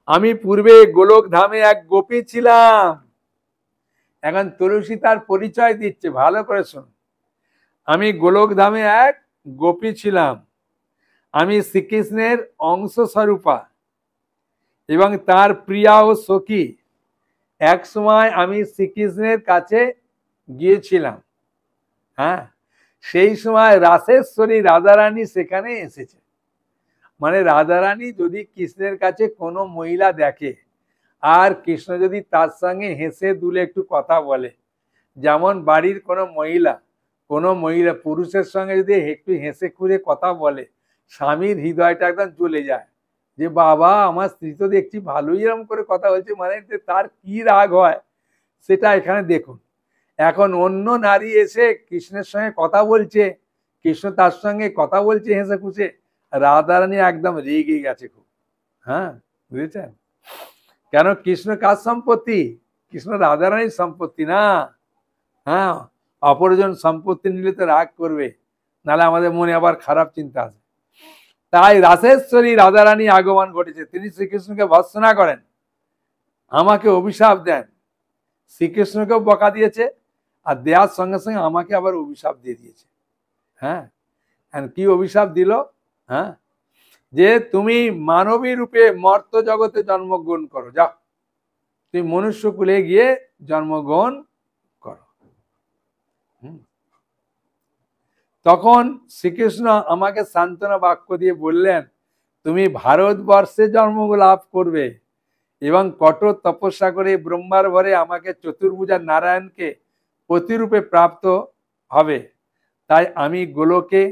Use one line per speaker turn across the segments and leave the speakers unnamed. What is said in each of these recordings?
আমি পূর্বে গোলক ধামে এক গোপী ছিলাম। এখন তুলসী তার পরিচয় দিচ্ছে, ভালো করে শুন। আমি গোলক ধামে এক গোপী ছিলাম, আমি শ্রীকৃষ্ণের অংশ স্বরূপা এবং তার প্রিয়া ও সখী। এক সময় আমি শ্রীকৃষ্ণের কাছে গিয়েছিলাম। হ্যাঁ, সেই সময় রাসেশ্বরী রাধারানী সেখানে এসেছে। মানে রাধারানী যদি কৃষ্ণের কাছে কোনো মহিলা দেখে আর কৃষ্ণ যদি তার সঙ্গে হেসে দুলে একটু কথা বলে, যেমন বাড়ির কোনো মহিলা পুরুষের সঙ্গে যদি একটু হেসে খুঁড়ে কথা বলে, স্বামীর হৃদয়টা একদম জ্বলে যায় যে বাবা আমার স্ত্রী তো দেখছি ভালোই এরকম করে কথা বলছে, মানে তার কি রাগ হয় সেটা এখানে দেখুন। এখন অন্য নারী এসে কৃষ্ণের সঙ্গে কথা বলছে, কৃষ্ণ তার সঙ্গে কথা বলছে হেসে খুশে, রাধারানী একদম রেগে গেছে খুব। হ্যাঁ, বুঝেছেন? কেন? কৃষ্ণ কার সম্পত্তি? কৃষ্ণ রাধারানীর সম্পত্তি না। হ্যাঁ, অপরজন সম্পত্তি নিলে তো রাগ করবে, নাহলে আমাদের মনে আবার খারাপ চিন্তা আসে। তাই রাসেশ্বরী রাধারানী আগমন ঘটেছে। তিনি শ্রীকৃষ্ণকে ভর্ৎসনা করেন, আমাকে অভিশাপ দেন। শ্রীকৃষ্ণকেও বকা দিয়েছে আর দেওয়ার সঙ্গে সঙ্গে আমাকে আবার অভিশাপ দিয়ে দিয়েছে। হ্যাঁ, কি অভিশাপ দিল? হ্যাঁ, যে তুমি মানবী রূপে মর্ত জগতে জন্মগ্রহণ করো, যাও তুমি মনুষ্য কুলে গিয়ে জন্মগ্রহণ করো। তখন শ্রীকৃষ্ণ আমাকে সান্ত্বনা বাক্য দিয়ে বললেন, তুমি ভারতবর্ষে জন্ম লাভ করবে এবং কঠোর তপস্যা করে ব্রহ্মার ভরে আমাকে চতুর্ভুজা নারায়ণকে প্রতিরূপে প্রাপ্ত হবে। তাই আমি গোলকে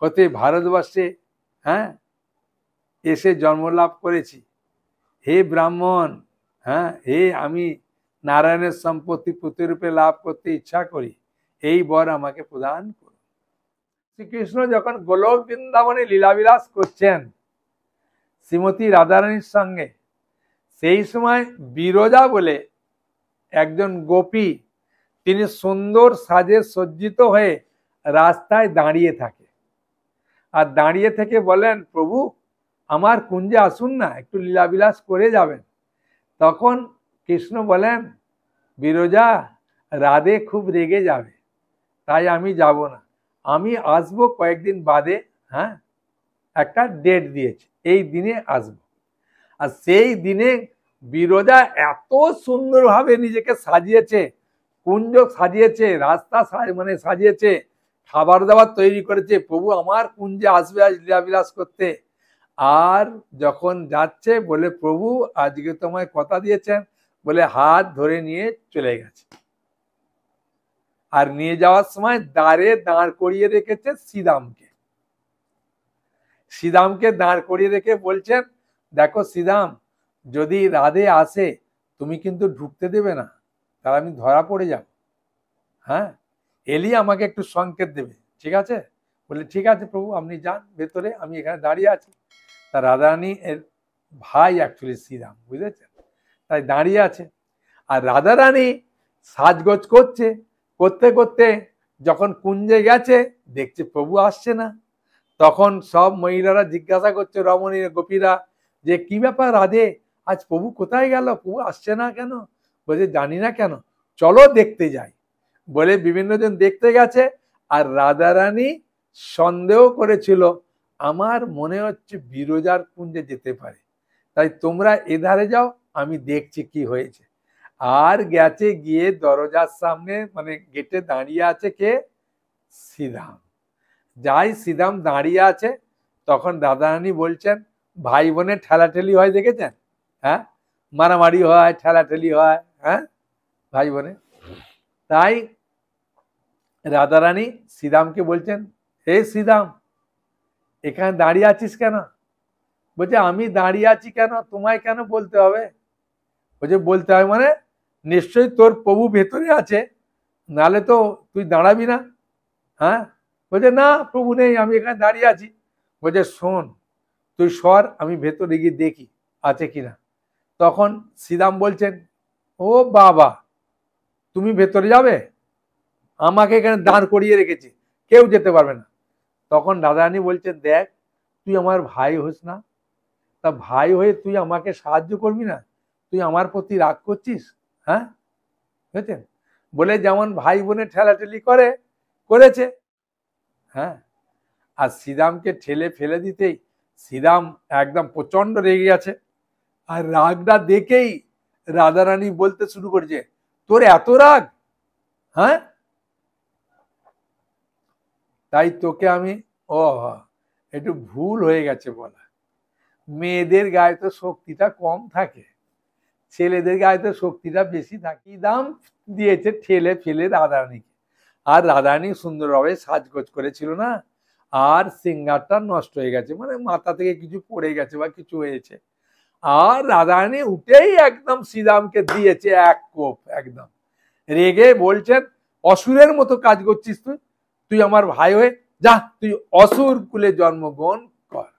হতে ভারতবর্ষে এসে জন্ম লাভ করেছি। হে ব্রাহ্মণ, হে আমি নারায়ণের সম্পত্তি প্রতিরূপে লাভ করতে ইচ্ছা করি, এই বর আমাকে প্রদান করুন। শ্রীকৃষ্ণ যখন গোলক বৃন্দাবনে লীলাবিলাস করছেন শ্রীমতী রাধারানীর সঙ্গে, সেই সময় বিরজা বলে একজন গোপী, তিনি সুন্দর সাজে সজ্জিত হয়ে রাস্তায় দাঁড়িয়ে থাকে আর দাঁড়িয়ে থেকে বলেন, প্রভু আমার কুঞ্জে আসুন না, একটু লীলাবিলাস করে যাবেন। তখন কৃষ্ণ বলেন, বিরজা রাধে খুব রেগে যাবে, তাই আমি যাব না, আমি আসবো কয়েকদিন বাদে। হ্যাঁ, একটা ডেট দিয়েছে, এই দিনে আসব। আর সেই দিনে বিরজা এত সুন্দরভাবে নিজেকে সাজিয়েছে, কুঞ্জ সাজিয়েছে, রাস্তা মানে সাজিয়েছে, খাবার দাবার তৈরি করেছে, প্রভু আমার কুঞ্জে আসবে আজ লীলাবিলাস করতে। আর যখন যাচ্ছে বলে, প্রভু আজকে তোমায় কথা দিয়েছেন বলে হাত ধরে নিয়ে চলে গেছে। আর নিয়ে যাওয়ার সময় দ্বারে দাঁড় করিয়ে রেখেছে শ্রীদামকে। শ্রীদামকে দাঁড় করিয়ে রেখে বলছেন, দেখো শ্রীদাম, যদি রাধে আসে তুমি কিন্তু ঢুকতে দেবে না, তাহলে আমি ধরা পড়ে যাব। হ্যাঁ, এলি আমাকে একটু সংকেত দেবে, ঠিক আছে? বলে ঠিক আছে প্রভু, আপনি যান ভেতরে, আমি এখানে দাঁড়িয়ে আছি। তা রাধারানী এর ভাই অ্যাকচুয়ালি শ্রীরাম, বুঝেছেন? তাই দাঁড়িয়ে আছে। আর রাধারানী সাজগোজ করছে, করতে করতে যখন কুঞ্জে গেছে দেখছে প্রভু আসছে না। তখন সব মহিলারা জিজ্ঞাসা করছে, রমণী গোপীরা, যে কি ব্যাপার রাধে, আজ প্রভু কোথায় গেল, প্রভু আসছে না কেন? বলছে জানি না কেন, চলো দেখতে যাই। বলে বিভিন্ন জন দেখতে গেছে। আর রাধারানী সন্দেহ করেছিল, আমার মনে হচ্ছে বিরজার কুঞ্জে যেতে পারে, তাই তোমরা এধারে যাও, আমি দেখছি কি হয়েছে। আর গেছে, গিয়ে দরজার সামনে মানে গেটে দাঁড়িয়ে আছে কে? শ্রীরাম। যাই শ্রীরাম দাঁড়িয়ে আছে, তখন রাধারানী বলছেন, ভাই বোনের ঠেলাঠেলি হয় দেখেছেন? হ্যাঁ, মারামারি হয়, ঠেলাঠেলি হয়, হ্যাঁ, ভাই বোনে। তাই রাধারানী শ্রীরামকে বলছেন, হে শ্রীরাম, এখানে দাঁড়িয়ে আছিস কেন? বলছে আমি দাঁড়িয়ে আছি কেন, তোমায় কেন বলতে হবে? বলছে বলতে হবে মানে, নিশ্চয়ই তোর প্রভু ভেতরে আছে, নালে তো তুই দাঁড়াবি না। হ্যাঁ, বলছে না প্রভু নেই, আমি এখানে দাঁড়িয়ে আছি। বলছে শোন, তুই সর, আমি ভেতরে গিয়ে দেখি আছে কিনা। তখন শ্রীরাম বলছেন, ও বাবা, তুমি ভেতরে যাবে? আমাকে এখানে দাঁড় করিয়ে রেখেছি, কেউ যেতে পারবে না। তখন রাধারানী বলছেন, দেখ তুই আমার ভাই হোস না, তা ভাই হয়ে তুই আমাকে সাহায্য করবি না? তুই আমার প্রতি রাগ করছিস? হ্যাঁ, বুঝছেন? বলে যেমন ভাই বোনে ঠেলাঠেলি করেছে। হ্যাঁ, আর শ্রীরামকে ঠেলে ফেলে দিতেই শ্রীরাম একদম প্রচন্ড রেগে গেছে। আর রাগটা দেখেই রাধারানী বলতে শুরু করছে, তোর এত রাগ? হ্যাঁ, তাই তোকে আমি, ও একটু ভুল হয়ে গেছে বলা। মেয়েদের গায়ে তো শক্তিটা কম থাকে, ছেলেদের গায়ে তো শক্তিটা বেশি থাকে। দাম দিয়েছে ঠেলে ফেলে রাধারানীকে। আর রাধারানী সুন্দরভাবে সাজগোজ করেছিল না, আর সিঙ্গারটা নষ্ট হয়ে গেছে, মানে মাথা থেকে কিছু পড়ে গেছে বা কিছু হয়েছে। আর রাধারানী উঠেই একদম শ্রীরামকে দিয়েছে এক কোপ। একদম রেগে বলছেন, অসুরের মতো কাজ করছিস তুই, তুই আমার ভাই হয়ে যা, তুই অসুর কুলে জন্মগ্রহণ কর।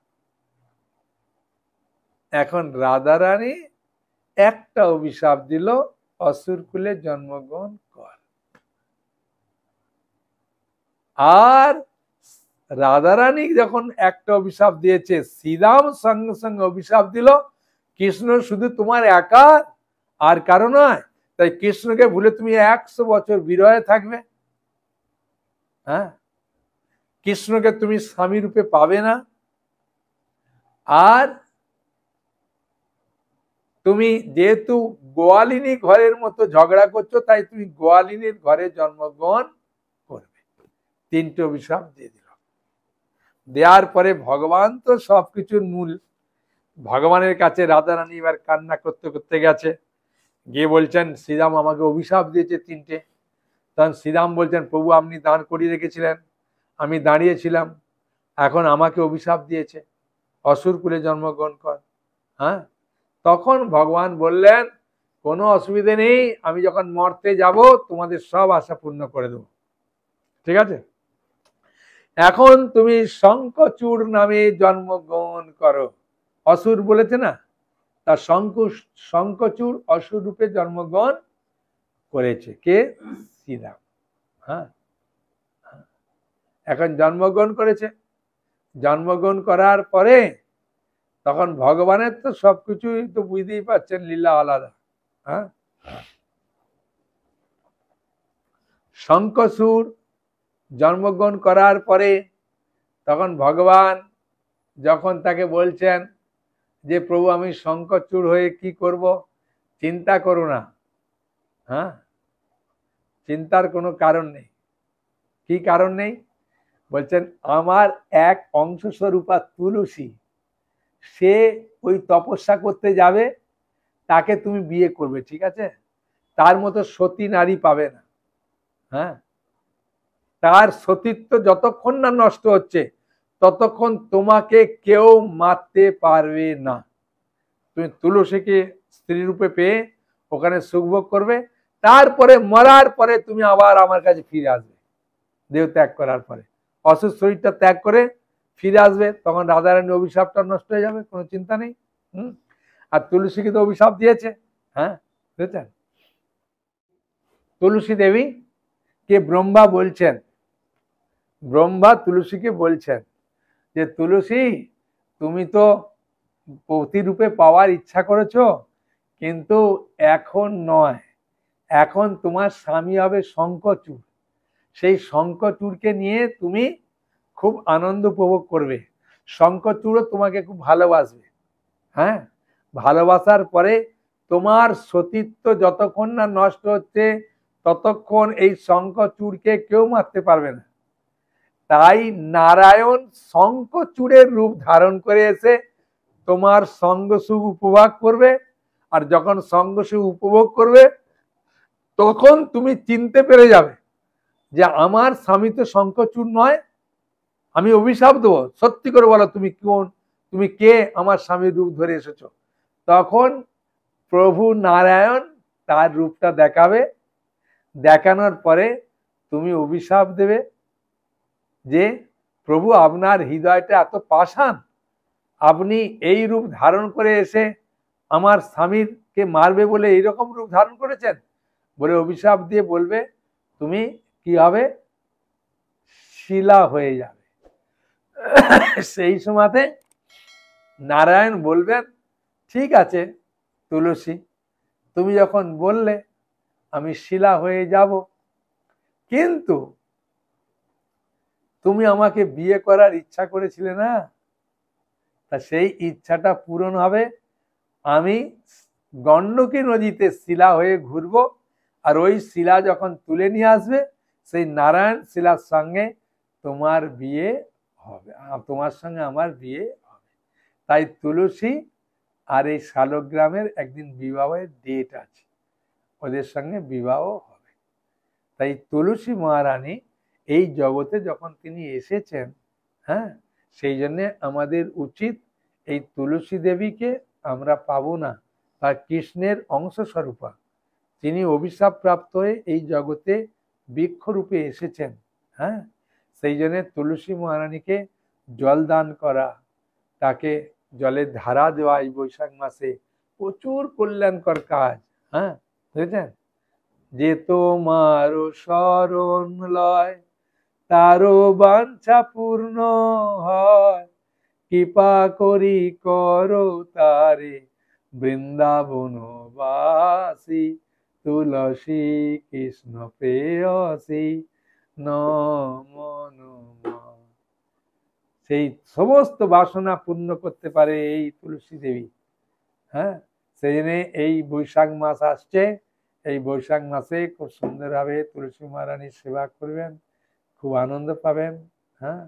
এখন রাধারানী একটা অভিশাপ দিল, অসুর কুলে জন্মগ্রহণ কর। আর রাধারানী যখন একটা অভিশাপ দিয়েছে, শ্রীরাম সঙ্গে সঙ্গে অভিশাপ দিল, কৃষ্ণ শুধু তোমার একা, আর কারো নয়। তাই কৃষ্ণকে ভুলে তুমি 100 বছর বিরহে থাকবে। হ্যাঁ, কৃষ্ণকে তুমি স্বামী রূপে পাবে না। আর তুমি যেহেতু গোয়ালিনী ঘরের মতো ঝগড়া করছো, তাই তুমি গোয়ালিনীর ঘরে জন্মগ্রহণ করবে। 3টে অভিশাপ দিয়ে দিল। দেওয়ার পরে ভগবান তো সবকিছুর মূল, ভগবানের কাছে রাধারানী এবার কান্না করতে করতে গেছে, গিয়ে বলছেন শ্রীরাম আমাকে অভিশাপ দিয়েছে 3টে। তখন শ্রীরাম বলছেন, প্রভু আপনি দান করিয়ে রেখেছিলেন, আমি দাঁড়িয়েছিলাম, এখন আমাকে অভিশাপ দিয়েছে, অসুর কুলে জন্মগ্রহণ কর। হ্যাঁ, তখন ভগবান বললেন, কোনো অসুবিধে নেই, আমি যখন মরতে যাব তোমাদের সব আশা পূর্ণ করে দেবো, ঠিক আছে? এখন তুমি শঙ্খচূড় নামে জন্মগ্রহণ করো। অসুর বলেছে না, তার শঙ্খচূড় অসুর রূপে জন্মগ্রহণ করেছে কে? শ্রীরাম। হ্যাঁ, এখন জন্মগ্রহণ করেছে। জন্মগ্রহণ করার পরে তখন ভগবানের তো সবকিছুই তো বুঝতেই পারছেন, লীলা আলাদা। হ্যাঁ, শঙ্খচূড় জন্মগ্রহণ করার পরে তখন ভগবান যখন তাকে বলছেন যে প্রভু আমি শঙ্খচূড় হয়ে কি করব, চিন্তা করো না। হ্যাঁ, চিন্তার কোনো কারণ নেই। কি কারণ নেই? বলছেন আমার এক অংশ স্বরূপা তুলসী, সে ওই তপস্যা করতে যাবে, তাকে তুমি বিয়ে করবে, ঠিক আছে? তার মতো সতী নারী পাবে না। হ্যাঁ, তার সতীত্ব যতক্ষণ না নষ্ট হচ্ছে ততক্ষণ তোমাকে কেউ মারতে পারবে না। তুমি তুলসীকে স্ত্রী রূপে পেয়ে ওখানে সুখভোগ করবে, তারপরে মরার পরে তুমি আবার আমার কাছে ফিরে আসবে, দেহ ত্যাগ করার পরে অসুস্থ শরীরটা ত্যাগ করে ফিরে আসবে, তখন রাধারানী অভিশাপটা নষ্ট হয়ে যাবে, কোনো চিন্তা নেই। আর তুলসীকে তো অভিশাপ দিয়েছে। হ্যাঁ, বুঝেছেন? তুলসী দেবী কে ব্রহ্মা বলছেন, ব্রহ্মা তুলসীকে বলছেন যে তুলসী তুমি তো প্রতিরূপে পাওয়ার ইচ্ছা করেছো, কিন্তু এখন নয়, এখন তোমার স্বামী হবে শঙ্খচূড়, সেই শঙ্খচূড়কে নিয়ে তুমি খুব আনন্দ উপভোগ করবে, শঙ্খচূড়ও তোমাকে খুব ভালোবাসবে। হ্যাঁ, ভালোবাসার পরে তোমার সতীত্ব যতক্ষণ না নষ্ট হচ্ছে ততক্ষণ এই শঙ্খচূড়কে কেউ মারতে পারবে না। তাই নারায়ণ শঙ্খচূড়ের রূপ ধারণ করে এসে তোমার সঙ্গ সুখ উপভোগ করবে। আর যখন সঙ্গ সুখ উপভোগ করবে তখন তুমি চিনতে পেরে যাবে যে আমার স্বামী তো শঙ্খচূড় নয়, আমি অভিশাপ দেবো, সত্যি করে বলো তুমি কোন, তুমি কে আমার স্বামীর রূপ ধরে এসেছো। তখন প্রভু নারায়ণ তার রূপটা দেখাবে, দেখানোর পরে তুমি অভিশাপ দেবে যে প্রভু আপনার হৃদয়টা এত পাষাণ, আপনি এই রূপ ধারণ করে এসে আমার স্বামীকে মারবে বলে এইরকম রূপ ধারণ করেছেন, বলে অভিশাপ দিয়ে বলবে তুমি কি হবে, শিলা হয়ে যাবে। সেই সময়তে নারায়ণ বলবেন, ঠিক আছে তুলসী, তুমি যখন বললে আমি শিলা হয়ে যাব, কিন্তু তুমি আমাকে বিয়ে করার ইচ্ছা করেছিলে না, তা সেই ইচ্ছাটা পূরণ হবে। আমি গণ্ডকী নদীতে শিলা হয়ে ঘুরবো, আর ওই শিলা যখন তুলে নিয়ে আসবে, সেই নারায়ণ শিলার সঙ্গে তোমার বিয়ে হবে, তোমার সঙ্গে আমার বিয়ে হবে। তাই তুলসী আর এই শালগ্রামের একদিন বিবাহের ডেট আছে, ওদের সঙ্গে বিবাহ হবে। তাই তুলসী মহারানী এই জগতে যখন তিনি এসেছেন, হ্যাঁ, সেই জন্যে আমাদের উচিত এই তুলসী দেবীকে আমরা পাবো না, তার কৃষ্ণের অংশস্বরূপা, তিনি অভিশাপ প্রাপ্ত হয়ে এই জগতে বৃক্ষরূপে এসেছেন। হ্যাঁ, সেই জন্য তুলসী মহারানীকে জল দান করা, তাকে জলের ধারা দেওয়া এই বৈশাখ মাসে প্রচুর কল্যাণকর কাজ। হ্যাঁ, বুঝেছেন? যে তোমার শরণ লয় তারও বাঞ্ছা পূর্ণ হয়, কৃপা করি করো তারে বৃন্দাবনবাসী, তুলসী কৃষ্ণ প্রেয়সী নমো নমঃ। সেই সমস্ত বাসনা পূর্ণ করতে পারে এই তুলসী দেবী। হ্যাঁ, সেই জন্য এই বৈশাখ মাস আসছে, এই বৈশাখ মাসে খুব সুন্দরভাবে তুলসী মহারানীর সেবা করবেন, খুব আনন্দ পাবেন। হ্যাঁ।